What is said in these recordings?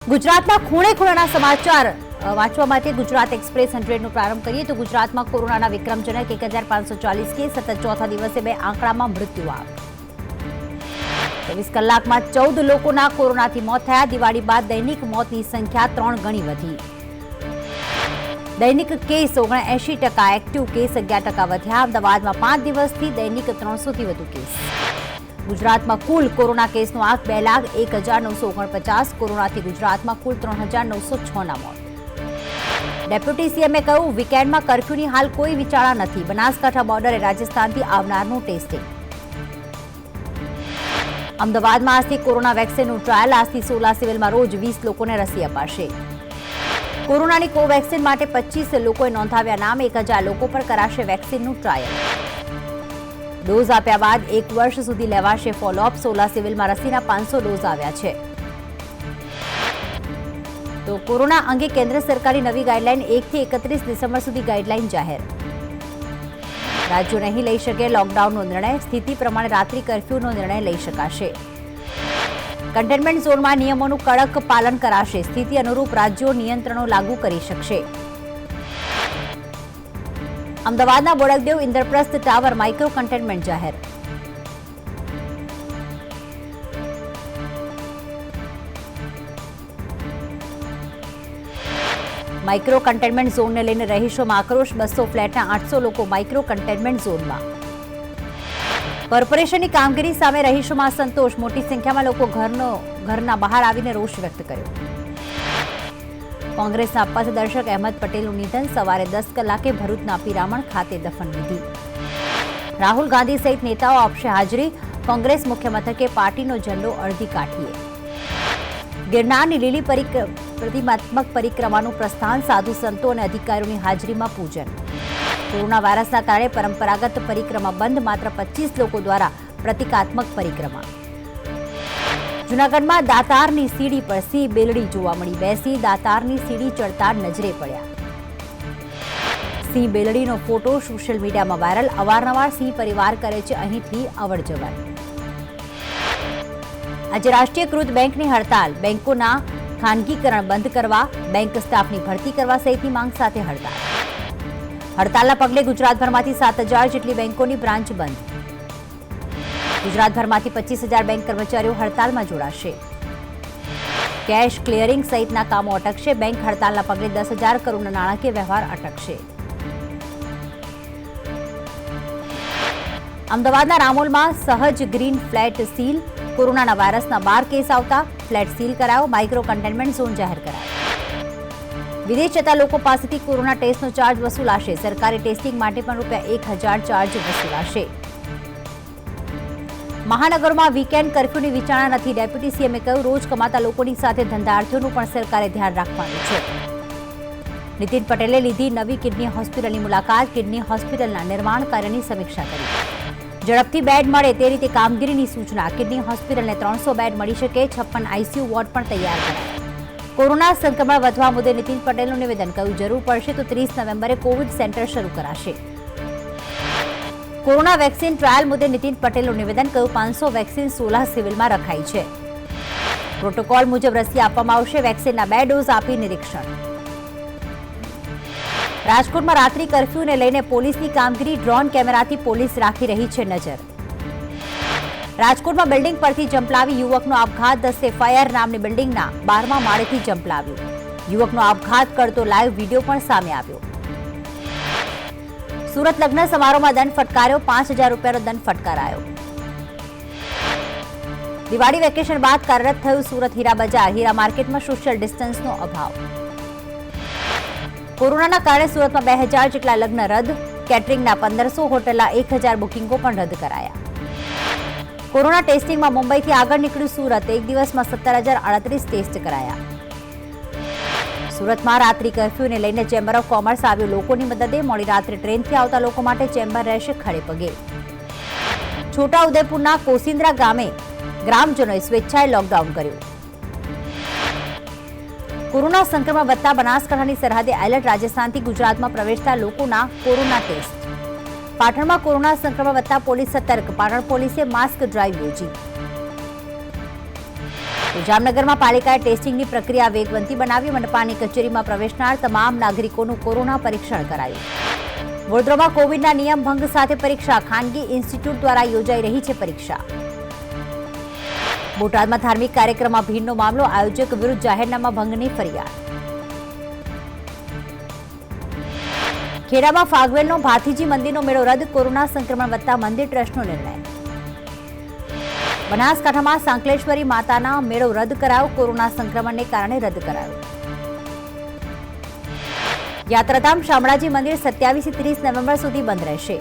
ગુજરાતના ખૂણે ખૂણાના સમાચાર વાંચવા માટે ગુજરાત એક્સપ્રેસ 100નો પ્રારંભ કરીએ તો ગુજરાતમાં કોરોનાના વિક્રમજનક 1540 કેસ, સતત ચોથા દિવસે બે આંકડામાં મૃત્યુઆંક। 24 કલાકમાં 14 લોકોના કોરોનાથી મોત થયા। દિવાળી બાદ દૈનિક મોતની સંખ્યા 3 ગણી વધી। દૈનિક કેસ 79%, એક્ટિવ કેસ 11% વધ્યા। અમદાવાદમાં 5 દિવસથી દૈનિક 300થી વધુ કેસ। ગુજરાતમાં કુલ કોરોના કેસનો આંક 2,01,949। કોરોનાથી ગુજરાતમાં કુલ 3,906ના મોત। ડેપ્યુટી સીએમએ કહ્યું, વીકેન્ડમાં કર્ફ્યુની હાલ કોઈ વિચારણા નથી। બનાસકાંઠા બોર્ડરે રાજસ્થાનથી આવનારનું ટેસ્ટિંગ। અમદાવાદમાં આજથી કોરોના વેક્સિનનું ટ્રાયલ। આજથી સોલા સિવિલમાં રોજ 20 લોકોને રસી અપાશે। કોરોનાની કોવેક્સિન માટે 25 લોકોએ નોંધાવ્યા નામ। 1,000 લોકો પર કરાશે વેક્સિનનું ટ્રાયલ। ડોઝ આપ્યા બાદ 1 વર્ષ સુધી લેવાશે ફોલોઅપ। સોલા સિવિલમાં રસીના 500 ડોઝ આવ્યા છે। તો કોરોના અંગે કેન્દ્ર સરકારની નવી ગાઈડલાઈન 1 થી 31 ડિસેમ્બર સુધી ગાઈડલાઈન જાહેર। રાજ્યો નહીં લઈ શકે લોકડાઉનનો નિર્ણય। સ્થિતિ પ્રમાણે રાત્રિ કર્ફ્યુનો નિર્ણય લઈ શકાશે। કન્ટેનમેન્ટ ઝોનમાં નિયમોનું કડક પાલન કરાશે। સ્થિતિ અનુરૂપ રાજ્યો નિયંત્રણો લાગુ કરી શકશે। અમદાવાદના Bodakdev Indraprastha tower micro containment જાહેર। માઇક્રો કન્ટેનમેન્ટ ઝોનને લઈને રહીશોમાં આક્રોશ। 200 ફ્લેટના 800 લોકો માઇક્રો કન્ટેનમેન્ટ ઝોનમાં। કોર્પોરેશનની કામગીરી સામે રહીશોમાં સંતોષ। મોટી સંખ્યામાં લોકો ઘરના બહાર આવીને રોષ વ્યક્ત કર્યો। કોંગ્રેસના પથદર્શક અહેમદ પટેલનું નિધન। સવારે 10 કલાકે ભરૂચના પિરામણ ખાતે દફનવિધિ। રાહુલ ગાંધી સહિત નેતાઓ આપશે હાજરી। કોંગ્રેસ મુખ્ય મથકે પાર્ટીનો ઝંડો અડધી કાઠીએ। ગિરનારની લીલી પ્રતિમાત્મક પરિક્રમાનું પ્રસ્થાન। સાધુ સંતો અને અધિકારીઓની હાજરીમાં પૂજન। કોરોના વાયરસના કારણે પરંપરાગત પરિક્રમા બંધ। માત્ર 25 લોકો દ્વારા પ્રતિકાત્મક પરિક્રમા। જૂનાગઢમાં દાતારની સીડી પર સિંહ બેલડી જોવા મળી। 2 સિંહ દાતારની સીડી ચડતા નજરે પડ્યા। સિંહ બેલડીનો ફોટો સોશિયલ મીડિયામાં વાયરલ। અવારનવાર સિંહ પરિવાર કરે છે અહીંથી અવરજવર। આજે રાષ્ટ્રીયકૃત બેંકની હડતાલ। બેંકોના ખાનગીકરણ બંધ કરવા, બેંક સ્ટાફની ભરતી કરવા સહિતની માંગ સાથે હડતાલ। હડતાલના પગલે ગુજરાતભરમાંથી 7,000 જેટલી બેંકોની બ્રાન્ચ બંધ। ગુજરાતભરમાંથી 25,000 બેંક કર્મચારીઓ હડતાલમાં જોડાશે। કેશ ક્લિયરિંગ સહિતના કામો અટકશે। બેંક હડતાલના પગલે 10,000 કરોડના નાણાકીય વ્યવહાર અટકશે। અમદાવાદના રામોલમાં સહજ ગ્રીન ફ્લેટ સીલ। કોરોનાના વાયરસના 12 કેસ આવતા ફ્લેટ સીલ કરાયો। માઇક્રો કન્ટેનમેન્ટ ઝોન જાહેર કરાયો। વિદેશ જતા લોકો પાસેથી કોરોના ટેસ્ટનો ચાર્જ વસૂલાશે। સરકારી ટેસ્ટિંગ માટે પણ ₹1,000 ચાર્જ વસૂલાશે। મહાનગરોમાં વીકેન્ડ કર્ફ્યુની વિચારણા નથી। ડેપ્યુટી સીએમએ કહ્યું, રોજ કમાતા લોકોની સાથે ધંધાર્થીઓનું પણ સરકારે ધ્યાન રાખવાનું છે। નીતિન પટેલે લીધી નવી કિડની હોસ્પિટલની મુલાકાત। કિડની હોસ્પિટલના નિર્માણ કાર્યની સમીક્ષા કરી। ઝડપથી બેડ મળે તે રીતે કામગીરીની સૂચના। કિડની હોસ્પિટલને 300 બેડ મળી શકે। 56 આઈસીયુ વોર્ડ પણ તૈયાર કરાયા। કોરોના સંક્રમણ વધવા મુદ્દે નીતિન પટેલનું નિવેદન। કહ્યું, જરૂર પડશે તો 30 નવેમ્બરે કોવિડ સેન્ટર શરૂ કરાશે। કોરોના વેક્સિન ટ્રાયલ મુદ્દે નીતિન પટેલનું નિવેદન। કહ્યું, 500 વેક્સિન સોલા સિવિલમાં રખાઈ છે। પ્રોટોકોલ મુજબ રસી આપવામાં આવશે। વેક્સિનના 2 ડોઝ આપી નિરીક્ષણ। રાજકોટમાં રાત્રિ કર્ફ્યુને લઈને પોલીસની કામગીરી। ડ્રોન કેમેરાથી પોલીસ રાખી રહી છે નજર। રાજકોટમાં બિલ્ડિંગ પરથી જંપલાવી યુવકનો આપઘાત। 10 ફાયર નામની બિલ્ડિંગના 12મા માળેથી જંપલાવ્યું। યુવકનો આપઘાત કરતો લાઈવ વિડીયો પણ સામે આવ્યો। સુરત લગ્ન સમારોહમાં દંડ ફટકાર્યો। 5,000 રૂપિયાનો દંડ ફટકારાયો। દિવાળી વેકેશન બાદ કાર્યરત થયું સુરત હીરા બજાર। હીરા માર્કેટમાં સોશિયલ ડિસ્ટન્સનો અભાવ। કોરોનાના કારણે સુરતમાં 2,000 જેટલા લગ્ન રદ। કેટરિંગના 1,500, હોટલના 1,000 બુકિંગો પણ રદ કરાયા। કોરોના ટેસ્ટિંગમાં મુંબઈથી આગળ નીકળ્યું સુરત। એક દિવસમાં 17,038 ટેસ્ટ કરાયા। સુરતમાં રાત્રિ કર્ફ્યુને લઈને ચેમ્બર ઓફ કોમર્સ આવ્યું લોકોની મદદે। મોડી રાત્રે ટ્રેનથી આવતા લોકો માટે ચેમ્બર રહેશે ખડે પગે। છોટાઉદેપુરના કોસિન્દ્રા ગામે ગ્રામજનોએ સ્વેચ્છાએ લોકડાઉન કર્યું। કોરોના સંક્રમણ વધતા બનાસકાંઠાની સરહદે એલર્ટ। રાજસ્થાનથી ગુજરાતમાં પ્રવેશતા લોકોના કોરોના ટેસ્ટ। પાટણમાં કોરોના સંક્રમણ વધતા પોલીસ સતર્ક। પાટણ પોલીસે માસ્ક ડ્રાઈવ યોજી। તો જામનગરમાં પાલિકાએ ટેસ્ટિંગની પ્રક્રિયા વેગવંતી બનાવી. મનપાની કચેરીમાં પ્રવેશનાર તમામ નાગરિકોનું કોરોના પરીક્ષણ કરાયું. વડોદરામાં કોવિડના નિયમ ભંગ સાથે પરીક્ષા. ખાનગી ઇન્સ્ટિટ્યૂટ દ્વારા યોજાઈ રહી છે પરીક્ષા. બોટાદમાં ધાર્મિક કાર્યક્રમમાં ભીડનો મામલો. આયોજક વિરુદ્ધ જાહેરનામા ભંગની ફરિયાદ. ખેડામાં ફાગવેલનો ભાથીજી મંદિરનો મેળો રદ. કોરોના સંક્રમણ વધતા મંદિર ટ્રસ્ટનો નિર્ણય. બનાસકાંઠામાં સાંકલેશ્વરી માતાના મેળો રદ કરાયો. કોરોના સંક્રમણને કારણે રદ કરાયો. યાત્રાધામ શામળાજી મંદિર 27 થી 30 નવેમ્બર સુધી બંધ રહેશે.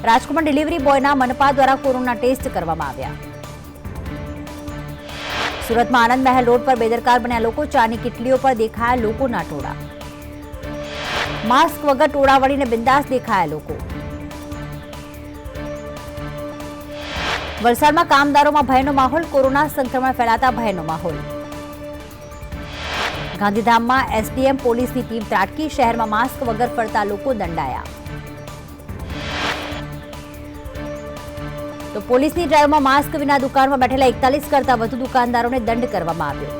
રાજકોટમાં ડિલિવરી બોયના મનપા દ્વારા કોરોના ટેસ્ટ કરવામાં આવ્યા. સુરતમાં આનંદ મહેલ રોડ પર બેદરકાર બન્યા લોકો. ચાની કિટલીઓ પર દેખાયા લોકોના ટોળા. માસ્ક વગર ટોળા વળીને બિંદાસ દેખાયા લોકો. વલસાડમાં કામદારોમાં ભયનો માહોલ. કોરોના સંક્રમણ ફેલાતા ભયનો માહોલ. ગાંધીધામમાં એસડીએમ પોલીસની ટીમ ત્રાટકી. શહેરમાં માસ્ક વગર ફરતા લોકો દંડાયા. તો પોલીસની ડ્રાઈવમાં માસ્ક વિના દુકાનમાં બેઠેલા 41 કરતા વધુ દુકાનદારોને દંડ કરવામાં આવ્યો.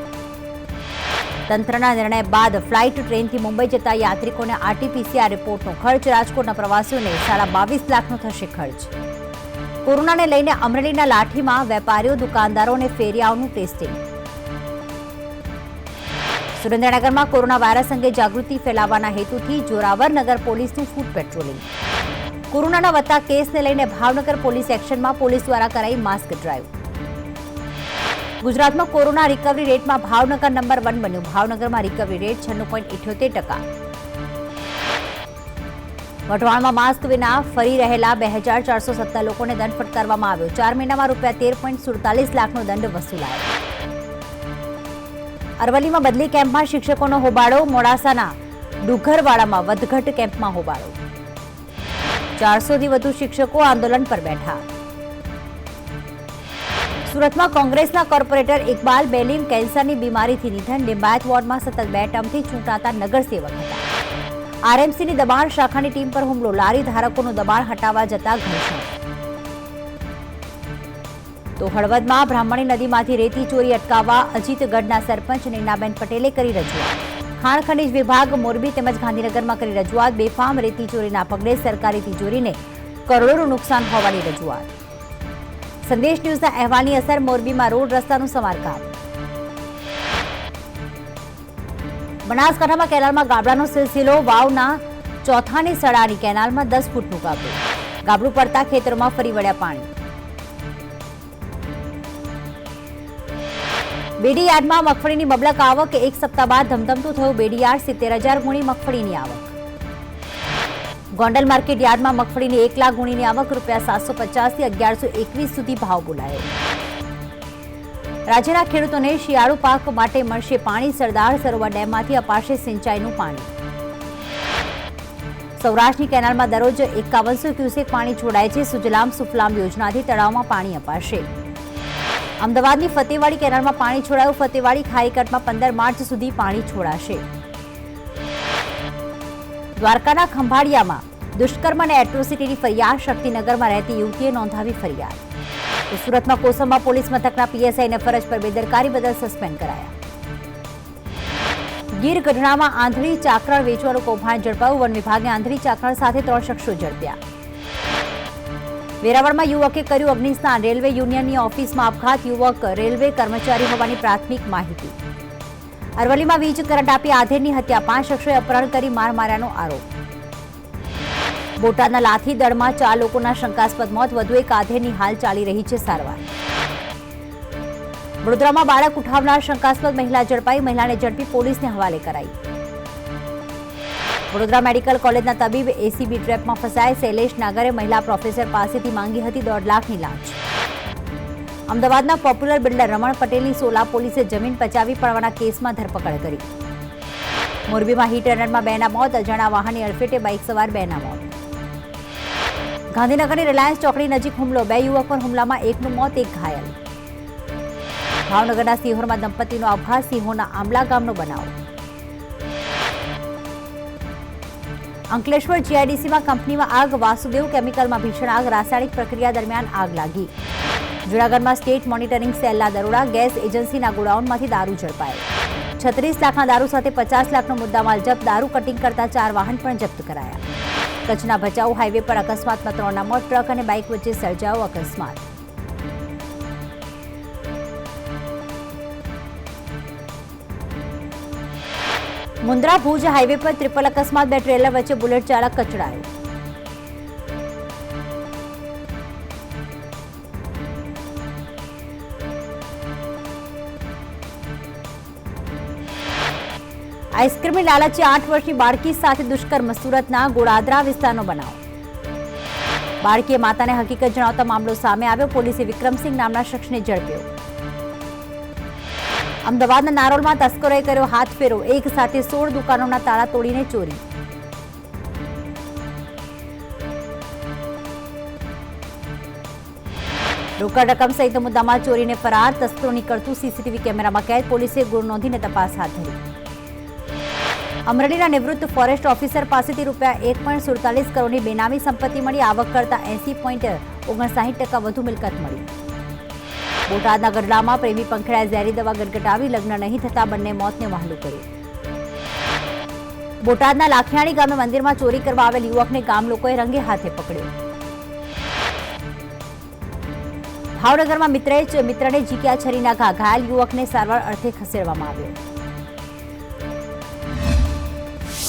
તંત્રના નિર્ણય બાદ ફ્લાઇટ ટ્રેનથી મુંબઈ જતા યાત્રિકોને આરટીપીસીઆર રિપોર્ટનો ખર્ચ. રાજકોટના પ્રવાસીઓને 22.5 લાખનો થશે ખર્ચ. કોરોનાને લઈને અમરેલીના લાઠીમાં વેપારીઓ દુકાનદારો અને ફેરિયાઓનું ટેસ્ટિંગ. સુરેન્દ્રનગરમાં કોરોના વાયરસ અંગે જાગૃતિ ફેલાવવાના હેતુથી જોરાવર નગર પોલીસનું ફૂટ પેટ્રોલિંગ. કોરોનાના વધતા કેસને લઈને ભાવનગર પોલીસ એક્શનમાં. પોલીસ દ્વારા કરાઈ માસ્ક ડ્રાઈવ. ગુજરાતમાં કોરોના રિકવરી રેટમાં ભાવનગર નંબર 1 બન્યું. ભાવનગરમાં રિકવરી રેટ 96.78%. વઢવાણમાં માસ્ક વિના ફરી રહેલા 2417 લોકોને દંડ ફટકારવામાં આવ્યો. 4 મહિનામાં ₹13.47 લાખનો દંડ વસૂલાયો. અરવલ્લીમાં બદલી કેમ્પમાં શિક્ષકોનો હોબાળો. મોડાસાના ડુઘરવાડામાં વધઘટ કેમ્પમાં હોબાળો. 400 થી વધુ શિક્ષકો આંદોલન પર બેઠા. સુરતમાં કોંગ્રેસના કોર્પોરેટર ઇકબાલ બેલીમ કેન્સરની બીમારીથી નિધન. લિંબાયત વોર્ડમાં સતત 2 ટર્મથી ચૂંટાતા નગરસેવક હતા. આરએમસીની દબાણ શાખાની ટીમ પર હુમલો. લારી ધારકોનું દબાણ હટાવવા જતા ઘર્ષણ. તો હળવદમાં બ્રાહ્મણી નદીમાંથી રેતી ચોરી અટકાવવા અજીતગઢના સરપંચ નીનાબેન પટેલે કરી રજૂઆત. ખાણ ખનીજ વિભાગ મોરબી તેમજ ગાંધીનગરમાં કરી રજૂઆત. બેફામ રેતી ચોરીના પગલે સરકારી તિજોરીને કરોડોનું નુકસાન હોવાની રજૂઆત. સંદેશ ન્યૂઝના અહેવાલની અસર. મોરબીમાં રોડ રસ્તાનું સમારકામ. બનાસકાંઠામાં કેનાલમાં ગાબડાનો સિલસિલો. વાવના ચોથાની સડાની કેનાલમાં 10 ફૂટનું ગાબડું. ગાબડું પડતા ખેતરોમાં ફરી વળ્યા પાણી. બેડીયાર્ડમાં મગફળીની બબલક આવક. 1 સપ્તાહ બાદ ધમધમતું થયું બેડીયાર્ડ. 70,000 ગુણી મગફળીની આવક. ગોંડલ માર્કેટ યાર્ડમાં મગફળીની 1 લાખ ગુણીની આવક. ₹750 થી 1121 સુધી ભાવ બોલાયો. રાજ્યના ખેડૂતોને શિયાળુ પાક માટે મળશે પાણી. સરદાર સરોવર ડેમમાંથી અપાશે સિંચાઈનું પાણી. સૌરાષ્ટ્રની કેનાલમાં દરરોજ 5100 ક્યુસેક પાણી છોડાય છે. સુજલામ સુફલામ યોજનાથી તળાવમાં પાણી અપાશે. અમદાવાદની ફતેવાડી કેનાલમાં પાણી છોડાયું. ફતેવાડી ખારીકટમાં 15 માર્ચ સુધી પાણી છોડાશે. દ્વારકાના ખંભાળિયામાં દુષ્કર્મ અને એટ્રોસિટીની ફરિયાદ. શક્તિનગરમાં રહેતી યુવતીએ નોંધાવી ફરિયાદ. તો સુરતમાં કોસંબા પોલીસ મથકના પીએસઆઈને ફરજ પર બેદરકારી બદલ સસ્પેન્ડ કરાયા. ગીર ગઢડામાં આંધળી ચાકરણ વેચવાનું કૌભાંડ ઝડપાયું. વન વિભાગે આંધળી ચાકરણ સાથે 3 શખ્સો ઝડપ્યા. વેરાવળમાં યુવકે કર્યું અગ્નિસ્નાન. રેલવે યુનિયનની ઓફિસમાં આપઘાત. યુવક રેલવે કર્મચારી હોવાની પ્રાથમિક માહિતી. અરવલ્લીમાં વીજ કરંટ આપી આધેડની હત્યા. 5 શખ્સોએ અપહરણ કરી માર માર્યાનો આરોપ. બોટાદના લાઠી દળમાં 4 લોકોના શંકાસ્પદ મોત. વધુ એક આધેડની હાલ ચાલી રહી છે સારવાર. વડોદરામાં બાળક ઉઠાવનાર શંકાસ્પદ મહિલા ઝડપાઈ. મહિલાને ઝડપી પોલીસને હવાલે કરાઈ. વડોદરા મેડિકલ કોલેજના તબીબ એસીબી ટ્રેપમાં ફસાય. શૈલેષ નાગરે મહિલા પ્રોફેસર પાસેથી માંગી હતી 1.5 લાખની લાંચ. અમદાવાદના પોપ્યુલર બિલ્ડર રમણ પટેલની સોલા પોલીસે જમીન પચાવી પાડવાના કેસમાં ધરપકડ કરી. મોરબીમાં હિટ એન્ડ રનમાં 2ના મોત. અજાણ્યા વાહનની અડફેટે બાઇક સવાર 2ના મોત. ગાંધીનગરની રિલાયન્સ ચોકડી નજીક હુમલો. 2 યુવક પર હુમલામાં 1નું મોત, 1 ઘાયલ. ભાવનગરના સિહોરમાં દંપતીનો આપઘાત. સિહોના આંબલા ગામનો બનાવ. અંકલેશ્વર જીઆઈડીસીમાં કંપનીમાં આગ. વાસુદેવ કેમિકલમાં ભીષણ આગ. રાસાયણિક પ્રક્રિયા દરમિયાન આગ લાગી. જૂનાગઢમાં સ્ટેટ મોનિટરિંગ સેલના દરોડા, ગેસ એજન્સીના ગોડાઉનમાંથી દારૂ ઝડપાયો. 36 લાખના દારૂ સાથે 50 લાખનો મુદ્દામાલ જપ્ત. દારૂ કટિંગ કરતા 4 વાહન પણ જપ્ત કરાયા. કચ્છના ભચાઉ હાઈવે પર અકસ્માતમાં 3ના મોત. ટ્રક અને બાઇક વચ્ચે સર્જાયો અકસ્માત. મુન્દ્રા ભુજ હાઈવે પર ટ્રિપલ અકસ્માત. 2 ટ્રેલર વચ્ચે બુલેટ ચાલક કચડાયો. આઈસ્ક્રીમની લાલચે 8 વર્ષની બાળકી સાથે દુષ્કર્મ. સુરતના ગોળાદરા વિસ્તારનો બનાવ. બાળકીએ માતાને હકીકત જણાવતા મામલો સામે આવ્યો. પોલીસે વિક્રમસિંહ નામના શખ્સને ઝડપ્યો. અમદાવાદના નારોલમાં તસ્કરોએ કર્યો હાથફેરો. એક સાથે 16 દુકાનોના તાળા તોડીને ચોરી. રોકડ રકમ સહિતનો મુદ્દામાલ ચોરીને ફરાર. તસ્કરોની કરતું સીસીટીવી કેમેરામાં કેદ. પોલીસે ગુનો નોંધીને તપાસ હાથ ધરી. અમરેલીના નિવૃત્ત ફોરેસ્ટ ઓફિસર પાસેથી ₹1.47 કરોડની બેનામી સંપત્તિ મળી. આવક કરતા 80.59% વધુ મિલકત મળી. બોટાદના ગઢડામાં પ્રેમી પંખેડાએ ઝેરી દવા ગટગટાવી. લગ્ન નહીં થતા બંને મોતને વહાલું કર્યું. બોટાદના લાખિયાણી ગામે મંદિરમાં ચોરી કરવા આવેલ યુવકને ગામ લોકોએ રંગે હાથે પકડ્યો. ભાવનગરમાં મિત્રને ઝીક્યા છરીના ઘા. ઘાયલ યુવકને સારવાર અર્થે ખસેડવામાં આવ્યો.